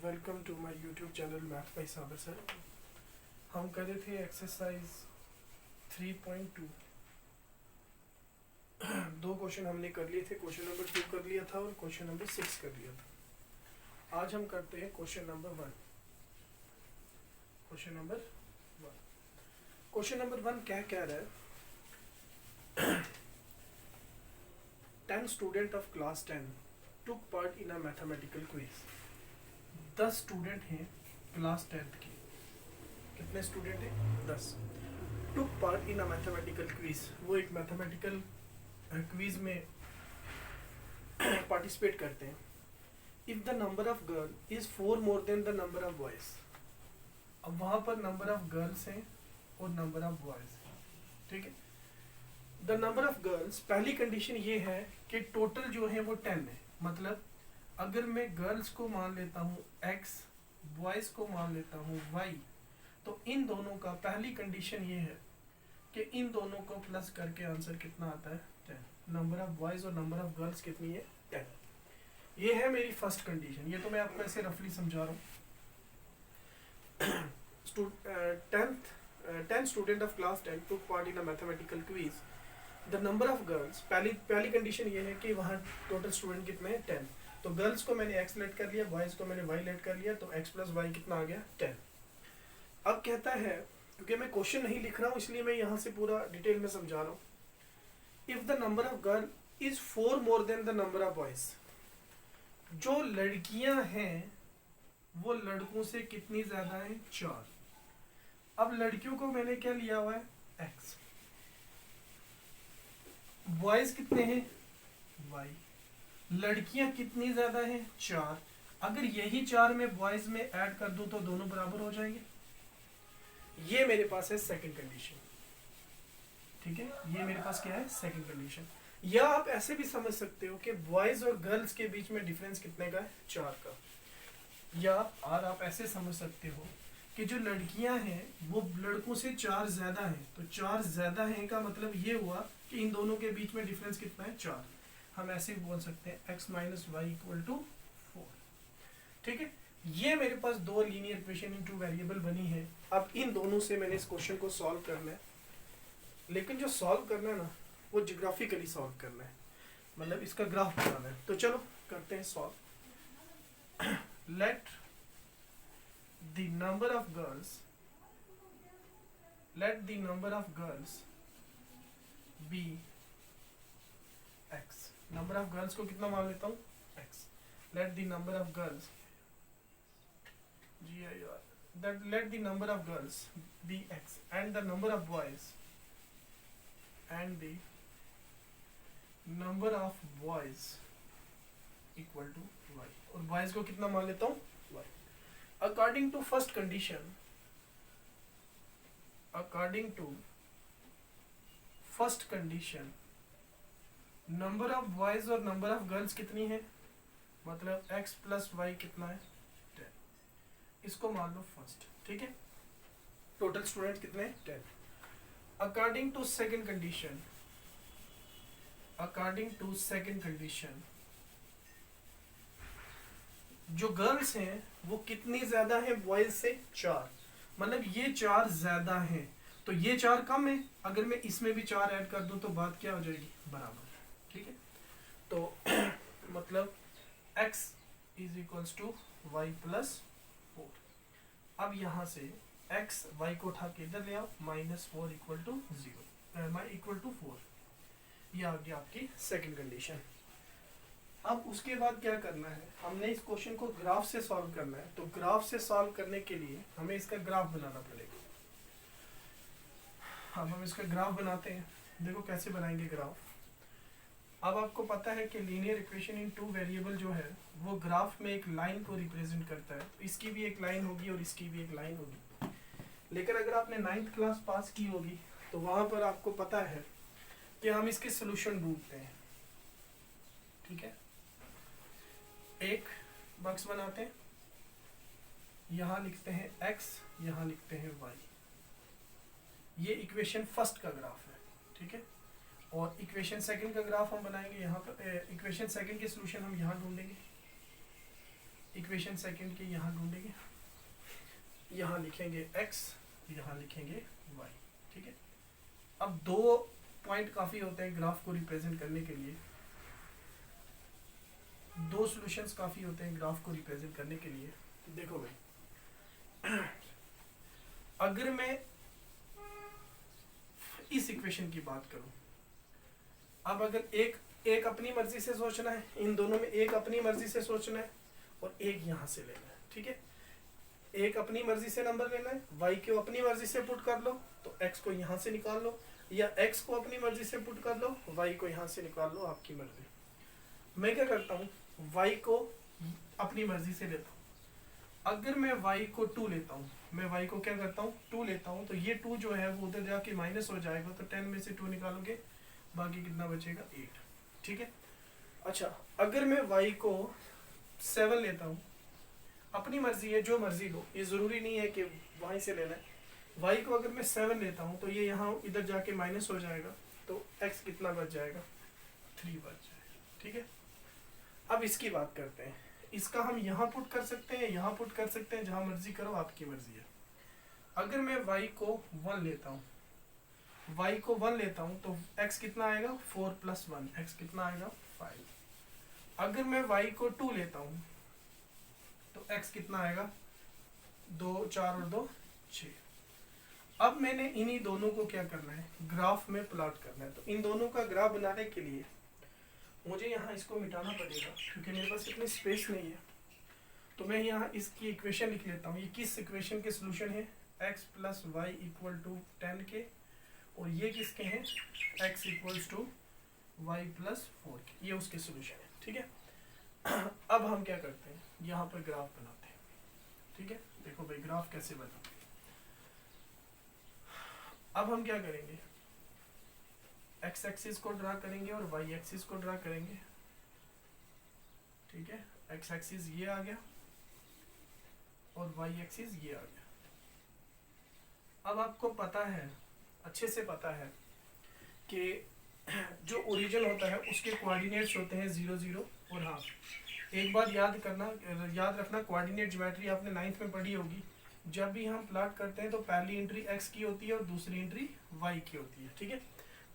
Welcome to my YouTube channel math by Sabar sir. हम कर रहे थे एक्सरसाइज 3.2। दो क्वेश्चन हमने कर लिए थे, क्वेश्चन नंबर 2 कर लिया था और क्वेश्चन नंबर 6 कर लिया था। आज हम करते हैं question number 1। Question number 1 question number 1 क्या कह रहा है? 10 student of class 10 took part in a mathematical quiz. 10 student हैं क्लास 10 के। कितने स्टूडेंट हैं? 10। Took part in a mathematical quiz, वो एक मैथमेटिकल क्विज में पार्टिसिपेट करते हैं। If the number of girl is 4 more than the number of boys. अब वहां पर नंबर ऑफ गर्ल्स हैं और नंबर ऑफ बॉयज हैं, ठीक है। द नंबर ऑफ गर्ल्स, पहली कंडीशन ये है कि टोटल जो है वो 10 है। मतलब अगर मैं गर्ल्स को मान लेता हूँ x, बॉयज को मान लेता हूँ y, तो इन दोनों का पहली कंडीशन ये है कि इन दोनों को प्लस करके आंसर कितना आता है? 10। नंबर ऑफ बॉयज और नंबर ऑफ गर्ल्स कितनी है? 10। ये है मेरी फर्स्ट कंडीशन। ये तो मैं आपको ऐसे रफली समझा रहा हूँ। 10 student of class 10 took part in a mathematical quiz. The number of girls, पहली कंडीशन ये है कि वहाँ टोटल स्टूडेंट कितने हैं? 10। तो गर्ल्स को मैंने x लेट कर लिया, बॉयज को मैंने y लेट कर लिया, तो x प्लस वाई कितना आ गया? 10। अब कहता है, क्योंकि मैं क्वेश्चन नहीं लिख रहा हूँ इसलिए मैं यहाँ से पूरा डिटेल में समझा रहा हूँ। If the number of girl is 4 more than the number of boys, जो लड़कियां हैं वो लड़कों से कितनी ज्यादा है? 4। अब लड़कियों को मैंने क्या लिया हुआ है? x। बॉयज कितने हैं? y। लड़कियां कितनी ज्यादा हैं? 4। अगर यही 4 में बॉयज में ऐड कर दूं तो दोनों बराबर हो जाएंगे। ये मेरे पास है सेकंड कंडीशन, ठीक है। ये मेरे पास क्या है? Second condition. या आप ऐसे भी समझ सकते हो कि बॉयज और गर्ल्स के बीच में डिफरेंस कितने का है? 4 का। या और आप ऐसे समझ सकते हो कि जो लड़कियां हैं वो लड़कों से 4 ज्यादा हैं, तो 4 ज्यादा हैं का मतलब ये हुआ कि इन दोनों के बीच में डिफरेंस कितना है? 4। हम ऐसे भी बोल सकते हैं x minus y equal to 4, ठीक है। ये मेरे पास दो linear equation in two variable बनी है। अब इन दोनों से मैंने इस क्वेश्चन को सॉल्व करना है, लेकिन जो सॉल्व करना है ना वो जियोग्राफिकली सॉल्व करना है, मतलब इसका ग्राफ बनाना है। तो चलो करते हैं solve. Let the number of girls be x। Number of girls को कितना मान लेता हूँ? x। Let the number of girls let the number of girls be x and the number of boys equal to y। और boys को कितना मान लेता हूँ? y। according to first condition number of boys और नंबर ऑफ गर्ल्स कितनी है? मतलब x प्लस वाई कितना है? 10। इसको मान लो फर्स्ट, ठीक है। टोटल स्टूडेंट कितने हैं? 10। अकॉर्डिंग टू सेकंड कंडीशन जो गर्ल्स हैं वो कितनी ज्यादा हैं बॉयज से? 4। मतलब ये 4 ज्यादा हैं, तो ये 4 कम है। अगर मैं इसमें भी 4 ऐड कर दूं तो बात क्या हो जाएगी? बराबर, ठीक है। तो मतलब x is equals to y plus 4। अब यहाँ से x y को उठा के इधर ले आओ, -4 इक्वल टू 0 इक्वल टू 4। ये आ गया आपकी सेकंड कंडीशन। अब उसके बाद क्या करना है? हमने इस क्वेश्चन को ग्राफ से सॉल्व करना है। तो ग्राफ से सॉल्व करने के लिए हमें इसका ग्राफ बनाना पड़ेगा। अब हम इसका ग्राफ बनाते हैं। देखो कैसे बनाएंगे ग्राफ। अब आपको पता है कि linear equation in two variable जो है वो ग्राफ में एक लाइन को रिप्रेजेंट करता है। तो इसकी भी एक लाइन होगी और इसकी भी एक लाइन होगी। लेकिन अगर आपने 9th क्लास पास की होगी तो वहां पर आपको पता है कि हम इसके सोल्यूशन ढूंढते हैं, ठीक है। एक बॉक्स बनाते हैं, यहां लिखते हैं x, यहां लिखते हैं y। ये इक्वेशन फर्स्ट का ग्राफ है, ठीक है। और इक्वेशन सेकंड का ग्राफ हम बनाएंगे यहाँ पर। इक्वेशन सेकंड के सोल्यूशन हम यहाँ ढूंढेंगे। इक्वेशन सेकंड की यहाँ ढूंढेंगे, यहाँ लिखेंगे x, यहाँ लिखेंगे y। ठीक है, अब दो पॉइंट काफी होते हैं ग्राफ को रिप्रेजेंट करने के लिए, दो सॉल्यूशंस काफी होते हैं ग्राफ को रिप्रेजेंट करने के लिए। देखो भाई, अगर मैं इस इक्वेशन की बात करूं, अब अगर एक अपनी मर्जी से सोचना है, इन दोनों में एक अपनी मर्जी से सोचना है और एक यहां से लेना है। ठीक है, एक अपनी मर्जी से नंबर लेना है, y को अपनी मर्जी से पुट कर लो तो x को यहां से निकाल लो, या x को अपनी मर्जी से पुट कर लो, y को यहां से निकाल लो, आपकी मर्जी। मैं क्या करता हूँ, y को अपनी मर्जी से लेता हूँ। अगर मैं y को 2 लेता हूँ, मैं y को क्या करता हूँ 2 लेता हूँ, तो ये 2 जो है वो उधर जाके माइनस हो जाएगा, तो 10 में से 2 निकालोगे बाकी कितना बचेगा 8। ठीक है, अच्छा अगर मैं y को 7 लेता हूँ, अपनी मर्जी है, जो मर्जी लो, ये जरूरी नहीं है कि y से लेना है। y को अगर मैं 7 लेता हूँ तो ये यहाँ इधर जाके माइनस हो जाएगा, तो x कितना बच जाएगा 3 बच जाएगा। ठीक है, अब इसकी बात करते हैं, इसका हम यहाँ पुट कर सकते हैं, यहाँ पुट कर सकते हैं, जहाँ मर्जी करो, आपकी मर्जी है। अगर मैं y को 1 लेता हूँ, y को 1 लेता हूँ तो x कितना आएगा 4 + 1, x कितना आएगा 5। अगर मैं y को 2 लेता हूँ तो x कितना आएगा 2, 4 और 2 6। अब मैंने इन्हीं दोनों को क्या करना है, ग्राफ में प्लॉट करना है। तो इन दोनों का ग्राफ बनाने के लिए मुझे यहाँ इसको मिटाना पड़ेगा, क्योंकि मेरे पास इतनी स्पेस नहीं है। तो मैं यहाँ इसकी इक्वेशन लिख लेता हूँ। ये किस इक्वेशन के सोल्यूशन है, x + y = 10 के, और ये किसके हैं, x = y + 4 के, ये उसके सोल्यूशन है। ठीक है, अब हम क्या करते हैं, यहाँ पर ग्राफ बनाते हैं। ठीक है, देखो भाई ग्राफ कैसे बनाते हैं। अब हम क्या करेंगे, x एक्सिस को ड्रा करेंगे और y एक्सिस को ड्रा करेंगे। ठीक है, x एक्सिस ये आ गया और y एक्सिस ये आ गया। अब आपको पता है, अच्छे से पता है कि जो ओरिजिन होता है उसके कोऑर्डिनेट्स होते हैं 0 0। और हाँ, एक बात याद रखना, कोऑर्डिनेट ज्योमेट्री आपने 9th में पढ़ी होगी। जब भी हम प्लॉट करते हैं तो पहली एंट्री x की होती है और दूसरी एंट्री y की होती है। ठीक है,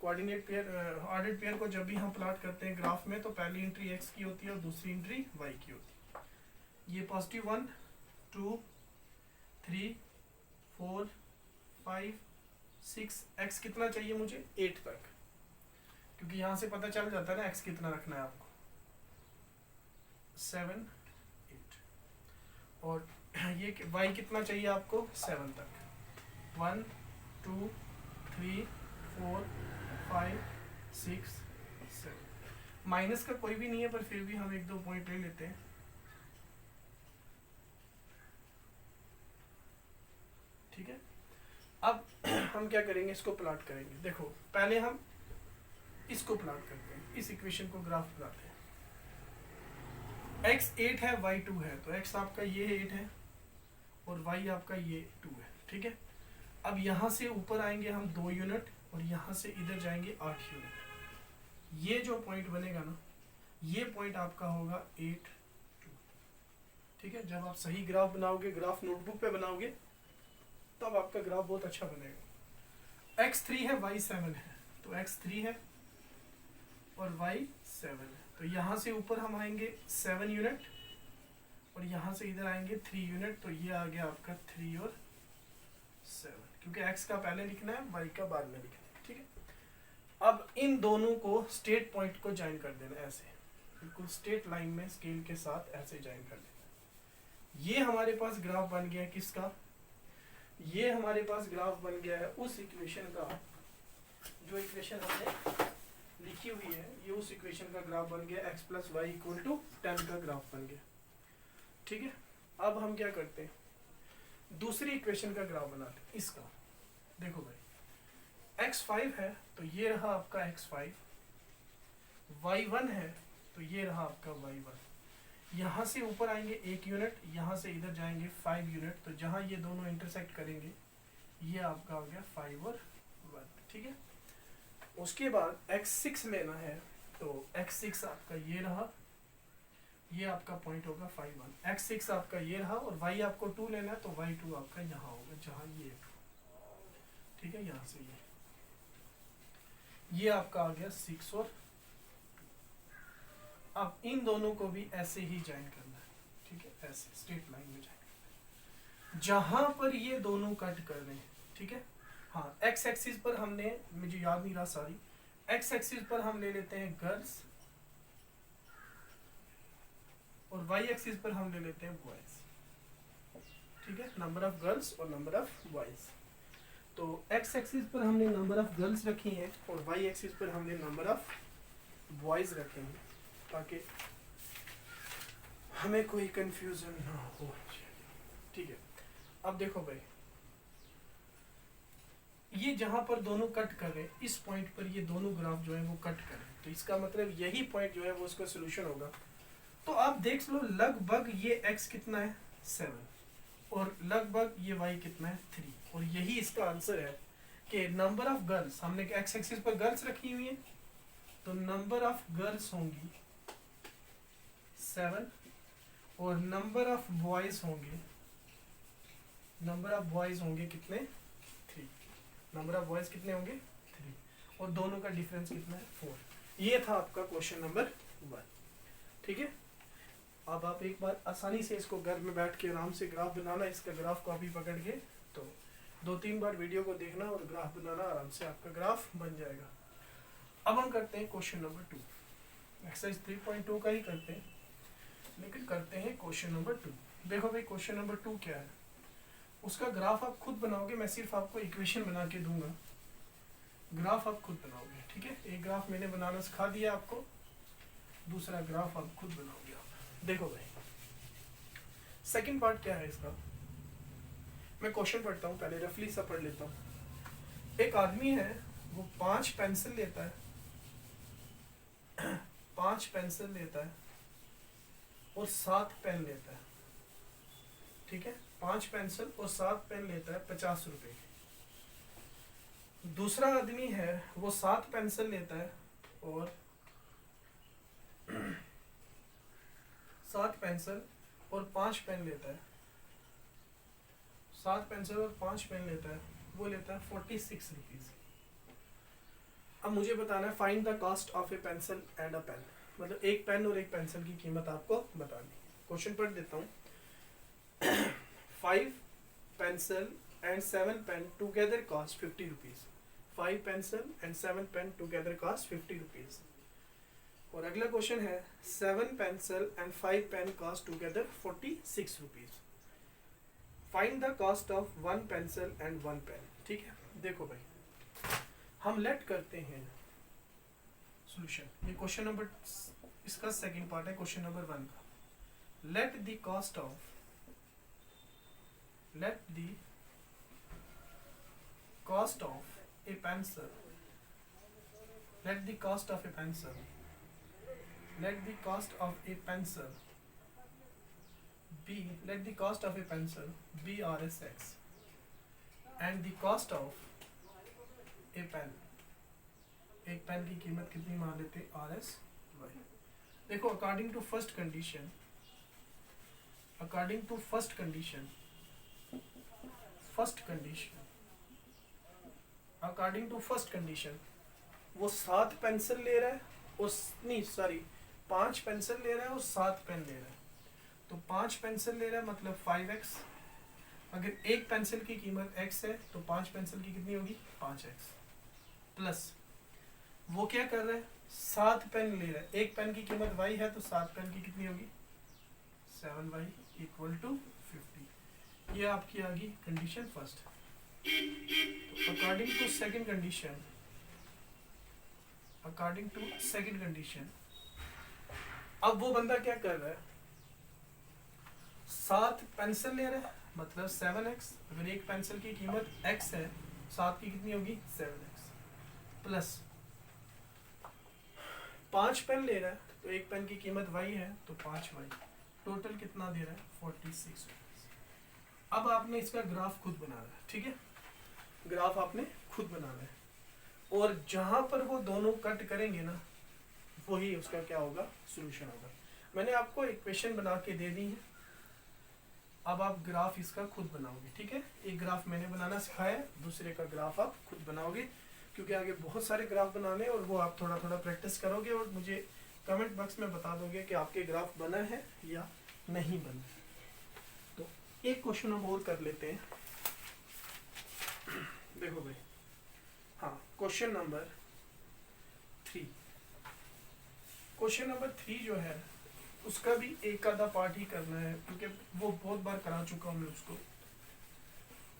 कोऑर्डिनेट पेयर, ऑर्डर्ड पेयर को जब भी हम प्लॉट करते हैं ग्राफ में, तो पहली एंट्री x की होती है और दूसरी एंट्री y की होती है। ये +1 2 3 4 5 6, x कितना चाहिए मुझे 8 तक, क्योंकि यहाँ से पता चल जाता है ना x कितना रखना है आपको, 7 8। और ये y कितना चाहिए आपको 7 तक, 1 2 3 4 5 6 7। माइनस का कोई भी नहीं है, पर फिर भी हम 1-2 पॉइंट ले लेते हैं। ठीक है, अब हम क्या करेंगे, इसको प्लॉट करेंगे। देखो पहले हम इसको प्लॉट करते हैं, इस इक्वेशन को ग्राफ बनाते हैं। x 8 है, y 2 है, तो x आपका ये 8 है और y आपका ये 2 है। ठीक है, अब यहाँ से ऊपर आएंगे हम 2 यूनिट और यहाँ से इधर जाएंगे 8 यूनिट। ये जो पॉइंट बनेगा ना, ये पॉइंट आपका होगा 8 2। ठीक है, जब आप सही ग्राफ बनाओगे, ग्राफ नोटबुक पे बनाओगे, तब आपका ग्राफ बहुत अच्छा बनेगा। x 3 है, y 7 है, तो x 3 है और y 7 है। तो यहाँ से ऊपर हम आएंगे 7 यूनिट और यहाँ से इधर आएंगे 3 यूनिट, तो ये आ गया आपका 3 और 7, क्योंकि x का पहले लिखना है, y का बाद में लिखना है। ठीक है, अब इन दोनों को स्ट्रेट पॉइंट को ज्वाइन कर देना, ऐसे बिल्कुल स्ट्रेट लाइन में स्केल के साथ ऐसे ज्वाइन कर देना। ये हमारे पास ग्राफ बन गया किसका, ये हमारे पास ग्राफ बन गया है उस इक्वेशन का, जो इक्वेशन हमने लिखी हुई है, ये उस इक्वेशन का ग्राफ बन गया, x + y = 10 का ग्राफ बन गया। ठीक है, अब हम क्या करते हैं, दूसरी इक्वेशन का ग्राफ बनाते हैं इसका। देखो भाई x 5 है, तो ये रहा आपका x 5, y 1 है, तो ये रहा आपका y 1। यहाँ से ऊपर आएंगे 1 यूनिट, यहाँ से इधर जाएंगे 5 यूनिट, तो जहाँ ये दोनों इंटरसेक्ट करेंगे, ये आपका हो गया 5 और 1। ठीक है, उसके बाद x 6 लेना है, तो x 6 आपका ये रहा ये आपका पॉइंट होगा 5 1। x6 आपका ये रहा और y आपको 2 लेना है, तो y2 आपका यहाँ होगा जहाँ ये 2, ठीक है, यहाँ से ये आपका आ गया 6। और अब इन दोनों को भी ऐसे ही ज्वाइन करना है, ठीक है, ऐसे स्ट्रेट लाइन में ज्वाइन करना है जहां पर ये दोनों कट कर रहे हैं, ठीक है। हाँ, x एक्सिस पर हमने, मुझे याद नहीं रहा सॉरी, x एक्सिस पर हम ले लेते हैं गर्ल्स और y एक्सिस पर हम ले लेते हैं बॉयज, ठीक है, नंबर ऑफ गर्ल्स और नंबर ऑफ बॉयज। तो x एक्सिस पर हमने नंबर ऑफ गर्ल्स रखी हैं और y एक्सिस पर हमने नंबर ऑफ बॉयज रखे हैं, ताकि हमें कोई कंफ्यूजन ना हो, ठीक है। अब देखो भाई, ये जहां पर दोनों कट कर रहे हैं, इस पॉइंट पर ये दोनों ग्राफ जो है वो कट कर रहे हैं, तो इसका मतलब यही पॉइंट जो है वो उसका सोल्यूशन होगा। तो आप देख लो, लगभग ये x कितना है 7 और लगभग ये y कितना है 3, और यही इसका आंसर है कि नंबर ऑफ गर्ल्स, हमने x एक्सिस पर गर्ल्स रखी हुई है, तो नंबर ऑफ गर्ल्स होंगी 7 और नंबर ऑफ बॉयज होंगे कितने 3। नंबर ऑफ बॉयज कितने होंगे 3 और दोनों का डिफरेंस कितना है 4। ये था आपका क्वेश्चन नंबर 1, ठीक है। अब आप एक बार आसानी से इसको घर में बैठ के आराम से ग्राफ बनाना, इसका ग्राफ कॉपी पकड़ के, तो 2-3 बार वीडियो को देखना और ग्राफ बनाना, आराम से आपका ग्राफ बन जाएगा। अब हम करते हैं क्वेश्चन नंबर 2, एक्सरसाइज 3.2 का ही करते हैं, लेकिन करते हैं क्वेश्चन नंबर 2। देखो भाई, क्वेश्चन नंबर 2 क्या है, उसका ग्राफ आप खुद बनाओगे, मैं सिर्फ आपको इक्वेशन बना के दूंगा, ग्राफ आप खुद बनाओगे, ठीक है। एक ग्राफ मैंने बनाना सिखा दिया आपको, दूसरा ग्राफ आप खुद बनाओगे। देखो भाई, सेकंड पार्ट क्या है इसका, मैं क्वेश्चन पढ़ता हूँ, पहले रफली सा पढ़ लेता हूँ। एक आदमी है, वो 5 पेंसिल लेता है 5 पेंसिल लेता है और 7 पेन लेता है, ठीक है। 5 पेंसिल और 7 पेन लेता है 50 रुपए के। दूसरा आदमी है, वो 7 पेंसिल लेता है और 7 पेंसिल और 5 पेन लेता है, 7 पेंसिल और 5 पेन लेता है, वो लेता है 46 रुपीज। अब मुझे बताना है find the cost of a pencil and a pen, मतलब एक पेन और एक पेंसिल की कीमत आपको बतानी। क्वेश्चन पढ़ देता हूँ। 5 pencil and 7 pen together cost 50 rupees. 5 pencil and 7 pen together cost 50 rupees. और अगला क्वेश्चन है 7 pencil and 5 pen cost together 46 rupees. Find the cost of 1 pencil and 1 pen. ठीक है, देखो भाई, हम लेट करते हैं सॉल्यूशन। ये क्वेश्चन नंबर, इसका सेकंड पार्ट है क्वेश्चन नंबर 1 का। Let the cost of let the cost of a pencil let the cost of a pencil let the cost of a pencil be let the cost of a pencil be RSX and the cost of a pen, एक pen की कीमत कितनी मान लेते RSY। देखो, according to first condition according to first condition वो 7 pencil ले रहा है और 5 पेंसिल ले रहा है और 7 पेन ले रहा है। तो 5 पेंसिल ले रहा है मतलब 5x। अगर एक पेंसिल की कीमत x है तो 5 पेंसिल की कितनी होगी 5x, प्लस वो क्या कर रहा है 7 पेन ले रहा है, एक पेन की कीमत y है तो 7 पेन की कितनी होगी 7y इक्वल टू 50। ये आपकी आ गई कंडीशन फर्स्ट। तो अकॉर्डिंग टू सेकंड कंडीशन अब वो बंदा क्या कर रहा है, 7 पेंसिल ले रहा है मतलब 7x। अगर एक पेंसिल की कीमत x है, 7 की कितनी होगी 7x, प्लस 5 पेन ले रहा है तो एक पेन की कीमत y है तो 5y, टोटल कितना दे रहा है 46। अब आपने इसका ग्राफ खुद बनाना है, ठीक है, ग्राफ आपने खुद बनाना है और जहां पर वो दोनों कट करेंगे ना, वही उसका क्या होगा सॉल्यूशन होगा। मैंने आपको इक्वेशन बना के दे दी है, अब आप ग्राफ इसका खुद बनाओगे, ठीक है। एक ग्राफ मैंने बनाना सिखाया, दूसरे का ग्राफ आप खुद बनाओगे, क्योंकि आगे बहुत सारे ग्राफ बनाने और वो आप थोड़ा थोड़ा प्रैक्टिस करोगे और मुझे कमेंट बॉक्स में बता दोगे कि आपके ग्राफ बना है या नहीं बना। तो एक क्वेश्चन हम और कर लेते हैं। देखो भाई, हाँ, क्वेश्चन नंबर 3। क्वेश्चन नंबर 3 जो है उसका भी एक आधा पार्ट ही करना है, क्योंकि वो बहुत बार करा चुका हूं मैं उसको।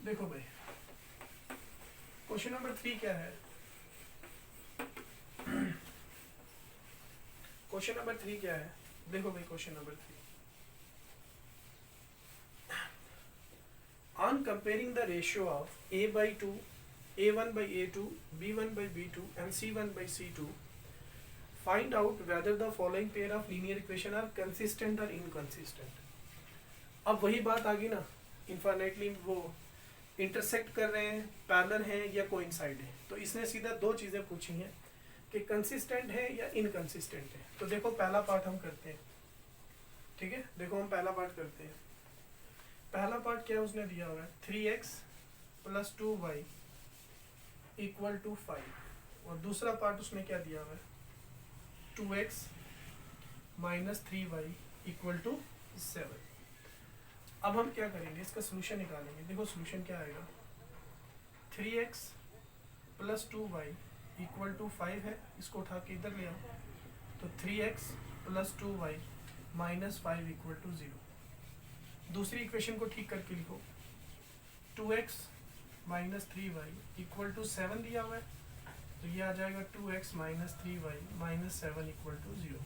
देखो भाई, क्वेश्चन नंबर 3 क्या है? क्वेश्चन नंबर 3 क्या है? देखो भाई, question number 3, on comparing the ratio of a by 2, a1 by a2, b1 by b2 and c1 by c2, find out whether the following pair of linear equation are consistent or inconsistent। अब वही बात आ गई ना, infinitely वो intersect कर रहे हैं, parallel हैं या कोइंसाइड है। तो इसने सीधा दो चीज़ें पूछी हैं कि कंसिस्टेंट है या इनकंसिस्टेंट है। तो देखो पहला पार्ट हम करते हैं, ठीक है। देखो हम पहला पार्ट करते हैं। पहला पार्ट क्या उसने दिया हुआ है, 3x + 2y = 5, और दूसरा पार्ट उसने क्या दिया हुआ है, 2x - 3y = 7। अब हम क्या करेंगे, इसका सोल्यूशन निकालेंगे। देखो सोल्यूशन क्या आएगा, 3x + 2y = 5 है, इसको उठा के इधर ले आओ, तो 3x + 2y - 5 = 0। दूसरी इक्वेशन को ठीक करके लिखो, 2x - 3y = 7 दिया हुआ है, तो ये आ जाएगा 2x - 3y - 7 = 0,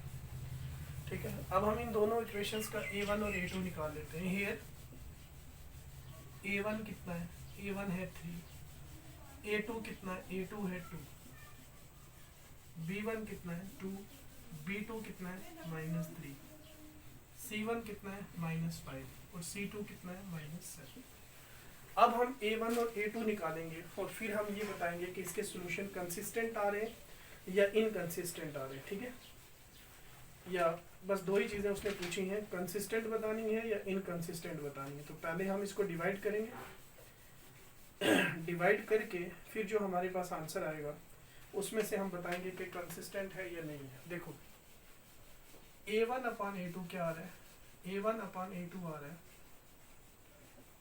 ठीक है। अब हम इन दोनों इक्वेशंस का a1 और a2 निकाल लेते हैं। हियर a1 कितना है, a1 है 3, a2 कितना है, a2 है 2, b1 कितना है 2, b2 कितना है -3, c1 कितना है -5 और c2 कितना है -7। अब हम a1 और a2 निकालेंगे और फिर हम ये बताएंगे कि इसके सॉल्यूशन कंसिस्टेंट आ रहे हैं या इनकंसिस्टेंट आ रहे हैं, ठीक है। या बस दो ही चीज़ें उसने पूछी हैं, कंसिस्टेंट बतानी है या इनकंसिस्टेंट बतानी है। तो पहले हम इसको डिवाइड करेंगे, डिवाइड करके फिर जो हमारे पास आंसर आएगा उसमें से हम बताएंगे कि कंसिस्टेंट है या नहीं है। देखो a1/a2 क्या आ रहा है, a1/a2 आ रहा है,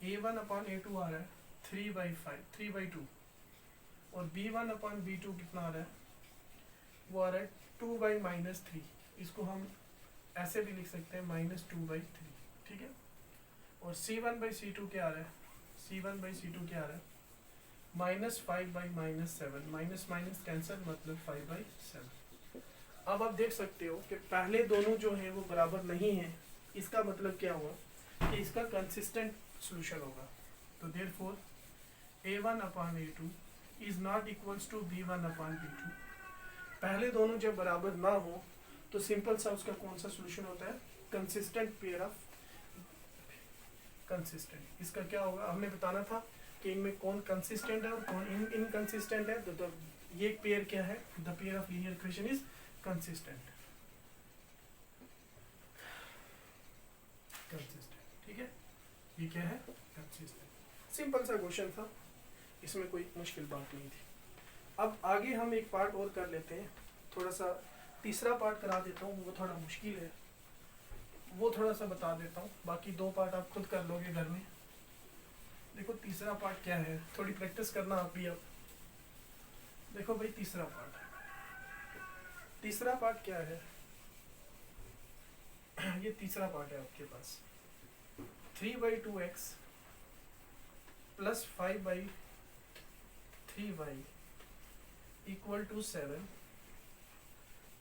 a1/a2 आ रहा है 3/5, 3/2, और b1/b2 कितना आ रहा है, वो आ रहा है 2/-3। इसको हम ऐसे भी लिख सकते हैं -2/3, ठीक है। और c1/c2 क्या आ रहा है, c1/c2 क्या आ रहा है, -5/-7, माइनस माइनस कैंसर, मतलब 5/7। अब आप देख सकते हो कि पहले दोनों जो हैं वो बराबर नहीं हैं। इसका मतलब क्या हुआ कि इसका कंसिस्टेंट सॉल्यूशन होगा। तो therefore a1/a2 is not equals to b1/b2। पहले दोनों जब बराबर ना हो तो सिंपल सा उसका कौन सा सॉल्यूशन होता है, कंसिस्टेंट पेयर ऑफ कंसिस्टेंट। इसका क्या होगा, हमने बताना था कि इनमें कौन कंसिस्टेंट है और कौन इनकंसिस्टेंट है। तो ये पेयर क्या है, the pair of linear equation is consistent, ठीक है। ये क्या है, कंसिस्टेंट। सिंपल सा क्वेश्चन था, इसमें कोई मुश्किल बात नहीं थी। अब आगे हम एक पार्ट और कर लेते हैं, थोड़ा सा तीसरा पार्ट करा देता हूँ, वो थोड़ा मुश्किल है, वो थोड़ा सा बता देता हूँ, बाकी दो पार्ट आप खुद कर लोगे घर में। देखो तीसरा पार्ट क्या है, थोड़ी प्रैक्टिस करना आप भी। अब देखो भाई, तीसरा पार्ट क्या है, ये तीसरा पार्ट है आपके पास, 3/2x + 5/3y = 7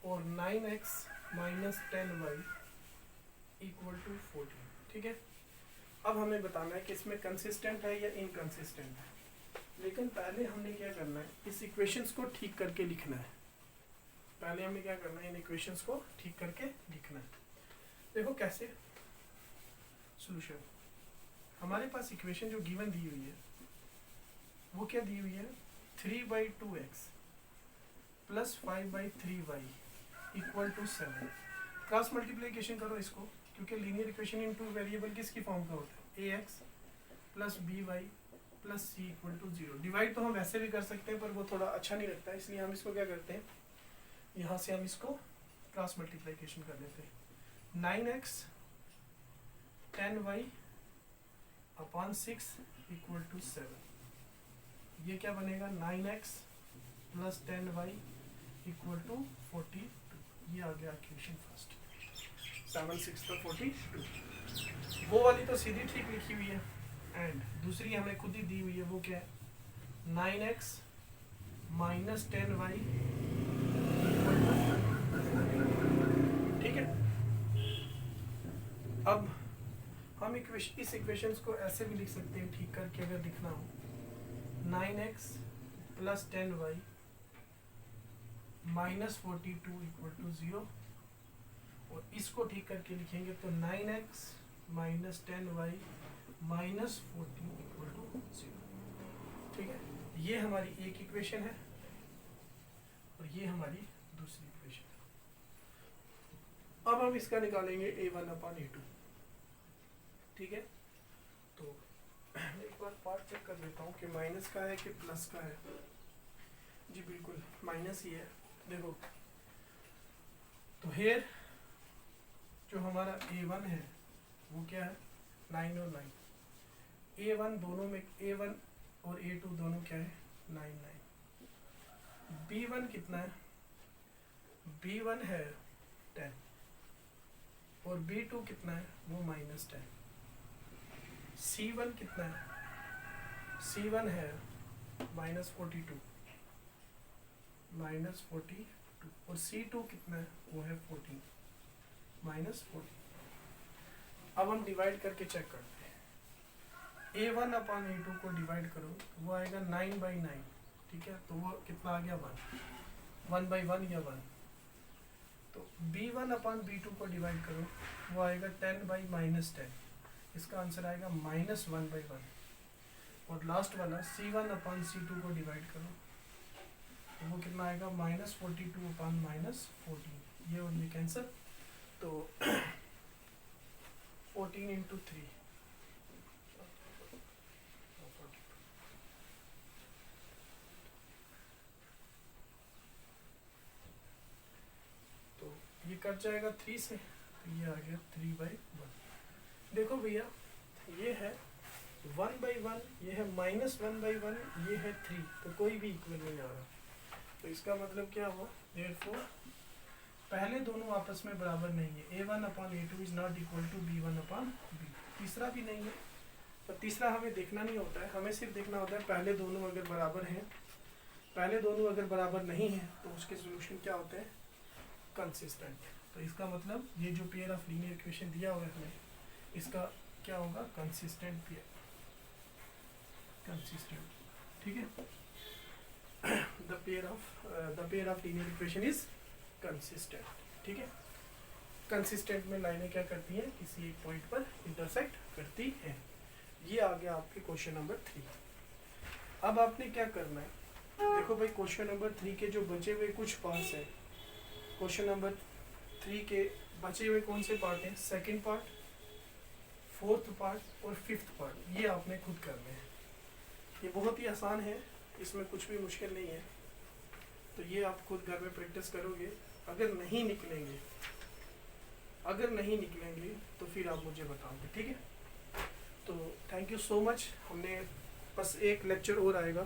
और 9x - 10y = 14, ठीक है। अब हमें बताना है कि इसमें कंसिस्टेंट है या इनकंसिस्टेंट है। लेकिन पहले हमने क्या करना है, इस इक्वेशंस को ठीक करके लिखना है। पहले हमें क्या करना है, इन इक्वेशंस को ठीक करके लिखना है। देखो कैसे, सॉल्यूशन हमारे पास इक्वेशन जो गिवन दी हुई है वो क्या दी हुई है, 3/2x + 5/3y = 7। क्रॉस मल्टीप्लिकेशन करो इसको, क्योंकि linear equation in two variable किसकी फॉर्म का होता है, A X plus B Y plus C equal to 0। Divide तो हम वैसे भी कर सकते हैं पर वो थोड़ा अच्छा नहीं लगता है, इसलिए हम इसको क्या करते हैं, यहाँ से हम इसको क्रॉस मल्टीप्लिकेशन कर लेते हैं। 9x 10y upon 6 equal to 7। ये क्या बनेगा, 9x plus 10y equal to 42। ये आ गया इक्वेशन फर्स्ट, 7 6 तो 42। वो वाली तो सीधी ठीक लिखी हुई है, एंड दूसरी हमें खुद ही दी हुई है, वो क्या है, 9x minus 10y equal to, ठीक है। अब हम इस इक्वेशंस को ऐसे भी लिख सकते हैं, ठीक करके अगर लिखना हो, 9x plus 10y minus 42 equal to 0, और इसको ठीक करके लिखेंगे तो 9x minus 10y minus 14 equal to 0, ठीक है। ये हमारी एक इक्वेशन है और ये हमारी दूसरी इक्वेशन है। अब हम इसका निकालेंगे a1 अपॉन a2, ठीक है। तो एक बार पार्ट चेक कर देता हूँ कि माइनस का है कि प्लस का है। जी बिल्कुल माइनस ही है, देखो। तो हेयर जो हमारा a1 है वो क्या है, 9 और 9। a1 दोनों में, a1 और a2 दोनों क्या है, 9 9। b1 कितना है, b1 है 10 और b2 कितना है, वो माइनस 10। c1 कितना है, c1 है माइनस 42 और c2 कितना है, वो है 14 माइनस 14। अब हम डिवाइड करके चेक करते हैं। a1 अपॉन a2 को डिवाइड करो, वो आएगा 9 बाई 9, ठीक है। तो वो कितना आ गया, 1 बाई 1 या 1। तो b1 अपॉन b2 को डिवाइड करो, वो आएगा 10 बाई माइनस 10, इसका आंसर आएगा माइनस 1 बाई 1। और लास्ट वाला c1 अपॉन c2 को डिवाइड करो, तो वो कितना आएगा, माइनस 42 अपॉन माइनस 14। ये और ये कैंसिल, तो 14 इंटू 3, तो ये कट जाएगा 3 से, तो ये आ गया 3 बाई 1। देखो भैया, ये है 1 बाई 1, ये है माइनस 1 बाई 1, ये है 3, तो कोई भी इक्वल नहीं आ रहा। तो इसका मतलब क्या हुआ, देयरफॉर पहले दोनों आपस में बराबर नहीं है। a1 upon a2 is not equal to b1 upon b। तीसरा भी नहीं है, पर तीसरा हमें देखना नहीं होता है, हमें सिर्फ देखना होता है पहले दोनों अगर बराबर हैं। पहले दोनों अगर बराबर नहीं है तो उसके सोल्यूशन क्या होते हैं, कंसिस्टेंट। तो इसका मतलब ये जो पेयर ऑफ लीनियर इक्वेशन दिया हुआ है हमें, इसका क्या होगा, कंसिस्टेंट पेयर, कंसिस्टेंट, ठीक है। The pair of linear equation is consistent, ठीक है। कंसिस्टेंट में लाइनें क्या करती हैं, किसी एक पॉइंट पर इंटरसेक्ट करती हैं। ये आ गया आपके क्वेश्चन नंबर 3। अब आपने क्या करना है, देखो भाई, क्वेश्चन नंबर 3 के जो बचे हुए कुछ पार्ट्स हैं, क्वेश्चन नंबर 3 के बचे हुए कौन से पार्ट हैं, सेकंड पार्ट, फोर्थ पार्ट और फिफ्थ पार्ट, ये आपने खुद करने हैं। ये बहुत ही आसान है, इसमें कुछ भी मुश्किल नहीं है। तो ये आप खुद घर में प्रैक्टिस करोगे। अगर नहीं निकलेंगे तो फिर आप मुझे बताओगे, ठीक है। तो थैंक यू सो मच। हमने बस एक लेक्चर और आएगा,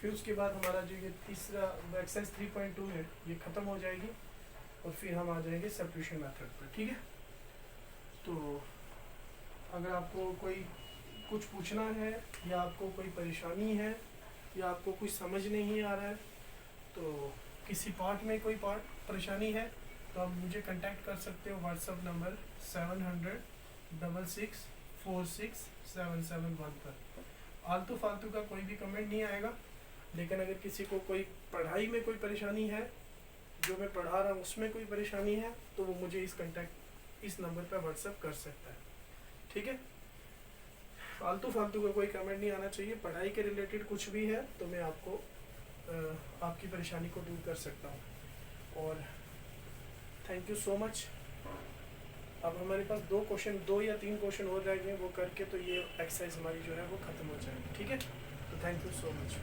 फिर उसके बाद हमारा जो ये तीसरा एक्सरसाइज 3.2 है ये ख़त्म हो जाएगी और फिर हम आ जाएंगे सब्स्टिट्यूशन मेथड पर, ठीक है। तो अगर आपको कोई कुछ पूछना है या आपको कोई परेशानी है या आपको कुछ समझ नहीं आ रहा है, तो किसी पार्ट में कोई पार्ट परेशानी है तो आप मुझे कांटेक्ट कर सकते हो व्हाट्सएप नंबर 700-6646-771 पर। आलतू फालतू का कोई भी कमेंट नहीं आएगा, लेकिन अगर किसी को कोई पढ़ाई में कोई परेशानी है, जो मैं पढ़ा रहा हूँ उसमें कोई परेशानी है, तो वो मुझे इस नंबर पर व्हाट्सएप कर सकता है, ठीक है। फालतू का कोई कमेंट नहीं आना चाहिए। पढ़ाई के रिलेटेड कुछ भी है तो मैं आपको आपकी परेशानी को दूर कर सकता हूँ। और थैंक यू सो मच। अब हमारे पास 2 या 3 क्वेश्चन हो जाएंगे, वो करके तो ये एक्सरसाइज हमारी जो है वो ख़त्म हो जाएगी। ठीक है, तो थैंक यू सो मच।